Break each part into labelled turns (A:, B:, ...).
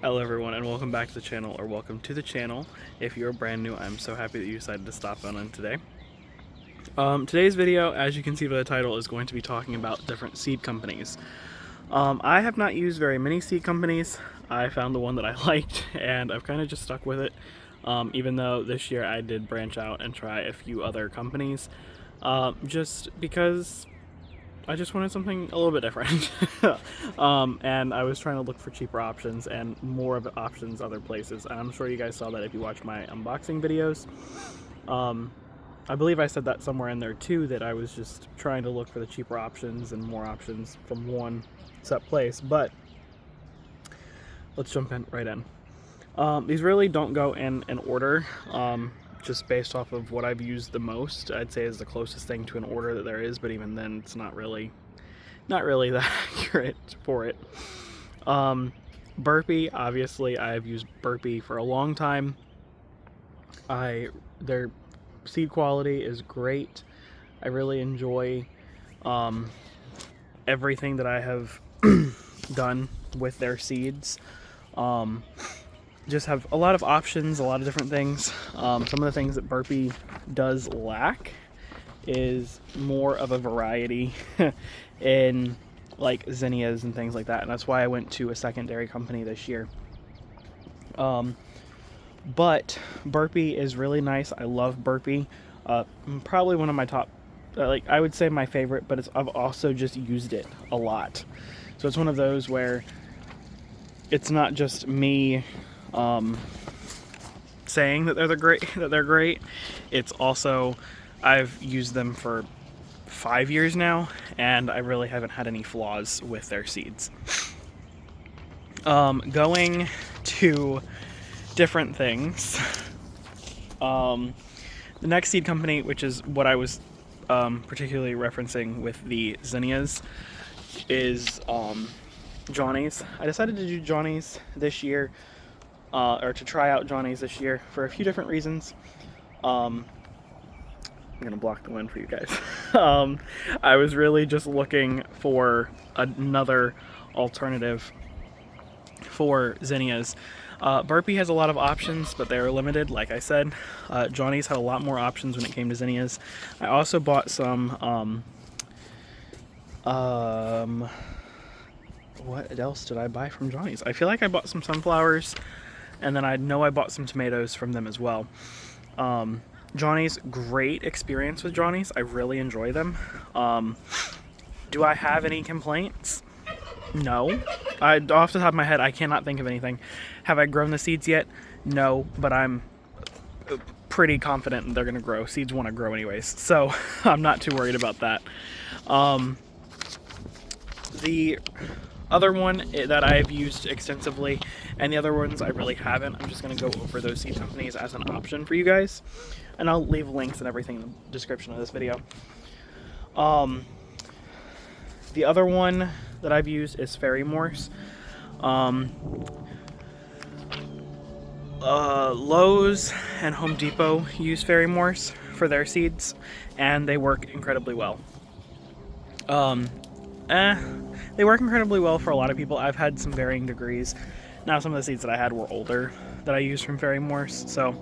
A: Hello everyone and welcome back to the channel, or welcome to the channel. If you're brand new, I'm so happy that you decided to stop on today. Today's video, as you can see by the title, is going to be talking about different seed companies. I have not used very many seed companies. I found the one that I liked and I've kind of just stuck with it. Even though this year I did branch out and try a few other companies, just because I just wanted something a little bit different. And I was trying to look for cheaper options and more of options other places. And I'm sure you guys saw that if you watch my unboxing videos. I believe I said that somewhere in there too, that I was just trying to look for the cheaper options and more options from one set place. But let's jump right in. These really don't go in an order. Just based off of what I've used the most, I'd say is the closest thing to an order that there is, but even then it's not really that accurate for it. Burpee, obviously I've used Burpee for a long time. Their seed quality is great. I really enjoy everything that I have done with their seeds. Just have a lot of options, a lot of different things. Some of the things that Burpee does lack is more of a variety in like zinnias and things like that, and that's why I went to a secondary company this year. But Burpee is really nice. I love Burpee. Probably one of my top, like I would say my favorite, but I've also just used it a lot. So it's one of those where it's not just me saying that they're great. It's also, I've used them for 5 years now, and I really haven't had any flaws with their seeds. Going to different things. The next seed company, which is what I was particularly referencing with the zinnias, is Johnny's. I decided to do Johnny's this year, or to try out Johnny's this year for a few different reasons. I'm gonna block the wind for you guys. I was really just looking for another alternative for zinnias. Burpee has a lot of options, but they're limited, like I said. Johnny's had a lot more options when it came to zinnias. I also bought some what else did I buy from Johnny's? I feel like I bought some sunflowers, and then I know I bought some tomatoes from them as well. Johnny's, great experience with Johnny's. I really enjoy them. Do I have any complaints? No. Off the top of my head, I cannot think of anything. Have I grown the seeds yet? No, but I'm pretty confident they're going to grow. Seeds want to grow anyways, so I'm not too worried about that. The other one that I've used extensively, and the other ones I really haven't, I'm just going to go over those seed companies as an option for you guys, and I'll leave links and everything in the description of this video. The other one that I've used is Fairy Morse. Lowe's and Home Depot use Fairy Morse for their seeds, and they work incredibly well. They work incredibly well for a lot of people. I've had some varying degrees. Now, some of the seeds that I had were older that I used from Fairy Morse, so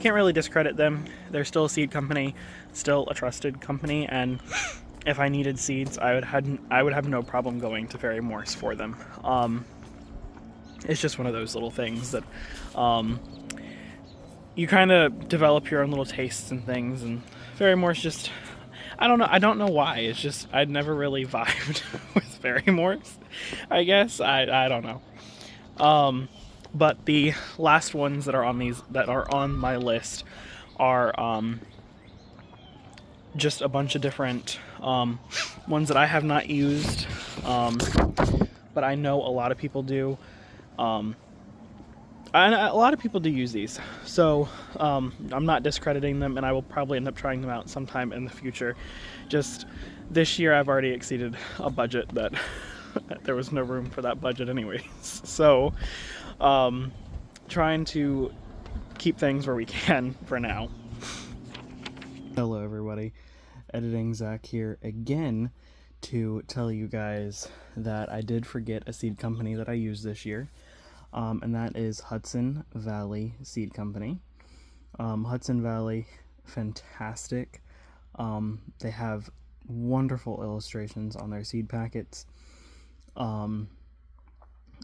A: can't really discredit them. They're still a seed company, still a trusted company, and if I needed seeds, I would have no problem going to Fairy Morse for them. It's just one of those little things that you kind of develop your own little tastes and things, and Fairy Morse just, I don't know why. It's just, I'd never really vibed with Fairy Morse, I guess. I don't know. But the last ones that are on my list are just a bunch of different ones that I have not used, but I know a lot of people do. And a lot of people do use these, so I'm not discrediting them, and I will probably end up trying them out sometime in the future. Just this year I've already exceeded a budget that there was no room for that budget anyways. So trying to keep things where we can for now. Hello everybody, Editing Zach here again to tell you guys that I did forget a seed company that I used this year. and that is Hudson Valley Seed Company. Hudson Valley, fantastic. They have wonderful illustrations on their seed packets. I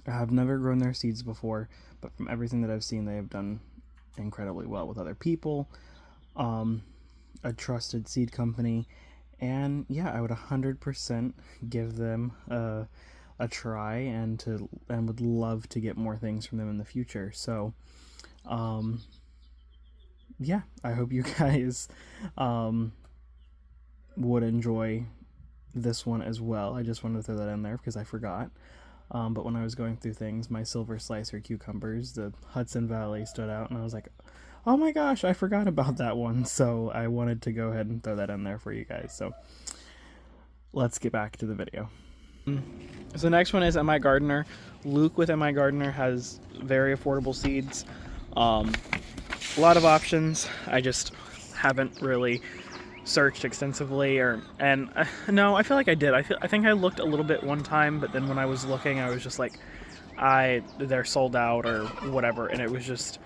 A: have never grown their seeds before, but from everything that I've seen, they have done incredibly well with other people. A trusted seed company, and yeah, I would 100% give them a try, and would love to get more things from them in the future. So yeah, I hope you guys would enjoy this one as well. I just wanted to throw that in there because I forgot. But when I was going through things, my silver slicer cucumbers, the Hudson Valley, stood out, and I was like, oh my gosh, I forgot about that one. So I wanted to go ahead and throw that in there for you guys. So let's get back to the video. So the next one is MI Gardener. Luke with MI Gardener has very affordable seeds. A lot of options. I just haven't really searched extensively, no, I feel like I did. I think I looked a little bit one time, but then when I was looking, I was just like, they're sold out or whatever, and it was just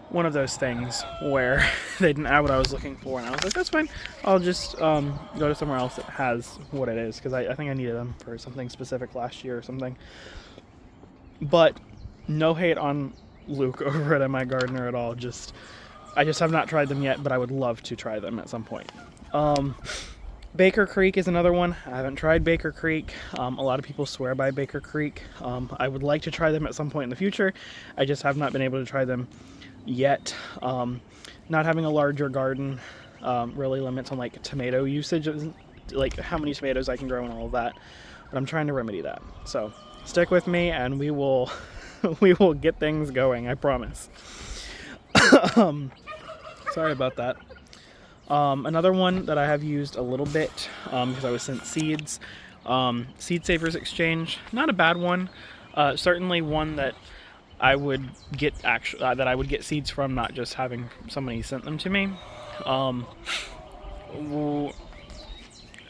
A: one of those things where they didn't have what I was looking for, and I was like, that's fine, I'll just go to somewhere else that has what it is, because I think I needed them for something specific last year or something. But no hate on Luke over at MI Gardener at all. I just have not tried them yet, but I would love to try them at some point. Baker Creek is another one. I haven't tried Baker Creek. A lot of people swear by Baker Creek. I would like to try them at some point in the future. I just have not been able to try them yet. Not having a larger garden really limits on like tomato usage, like how many tomatoes I can grow and all of that. But I'm trying to remedy that. So stick with me, and we will we will get things going. I promise. Sorry about that. Another one that I have used a little bit because I was sent seeds, Seed Savers Exchange. Not a bad one. Certainly one that I would get seeds from, not just having somebody sent them to me.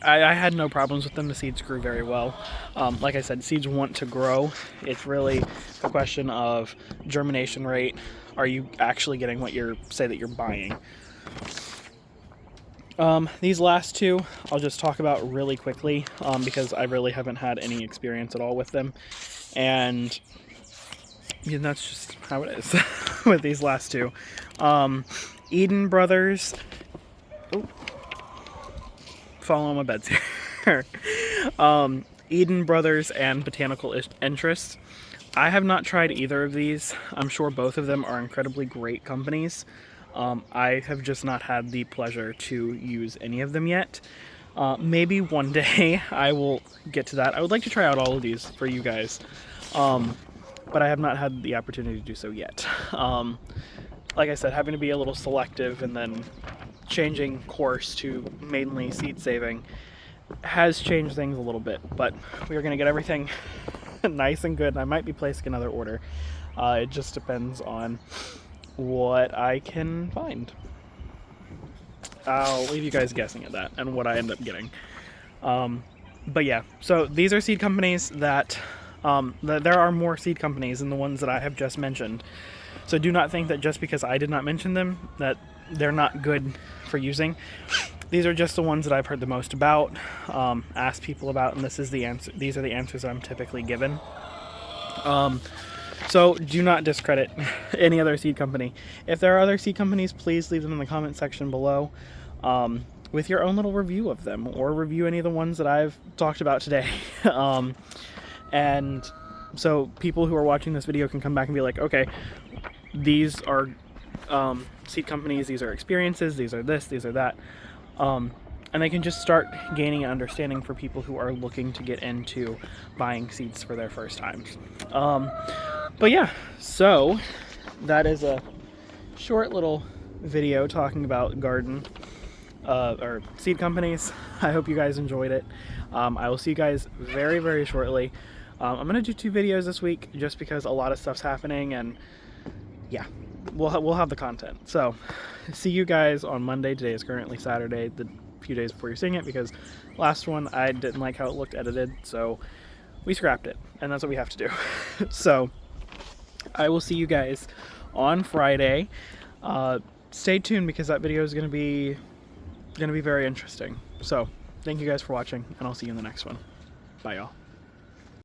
A: I had no problems with them. The seeds grew very well. Like I said, seeds want to grow. It's really a question of germination rate. Are you actually getting what say that you're buying? These last two I'll just talk about really quickly because I really haven't had any experience at all with them, and yeah, that's just how it is with these last two. Eden Brothers. Oh, fall on my beds here. Eden Brothers and Botanical Interests. I have not tried either of these. I'm sure both of them are incredibly great companies. I have just not had the pleasure to use any of them yet. Maybe one day I will get to that. I would like to try out all of these for you guys, but I have not had the opportunity to do so yet. Like I said, having to be a little selective and then changing course to mainly seed saving has changed things a little bit, but we are going to get everything nice and good. I might be placing another order. It just depends on what I can find. I'll leave you guys guessing at that and what I end up getting. But yeah, so these are seed companies that there are more seed companies than the ones that I have just mentioned. So do not think that just because I did not mention them that they're not good for using. These are just the ones that I've heard the most about, asked people about, and this is the answer. These are the answers I'm typically given. So do not discredit any other seed company. If there are other seed companies, please leave them in the comment section below with your own little review of them, or review any of the ones that I've talked about today. And so people who are watching this video can come back and be like, okay, these are seed companies, these are experiences, these are this, these are that. And they can just start gaining an understanding for people who are looking to get into buying seeds for their first times. But yeah, so that is a short little video talking about garden or seed companies. I hope you guys enjoyed it. I will see you guys very, very shortly. I'm going to do 2 videos this week just because a lot of stuff's happening, and yeah, we'll have the content. So see you guys on Monday. Today is currently Saturday, the few days before you're seeing it, because last one I didn't like how it looked edited, so we scrapped it, and that's what we have to do. So I will see you guys on Friday. Stay tuned because that video is going to be very interesting. So thank you guys for watching, and I'll see you in the next one. Bye, y'all.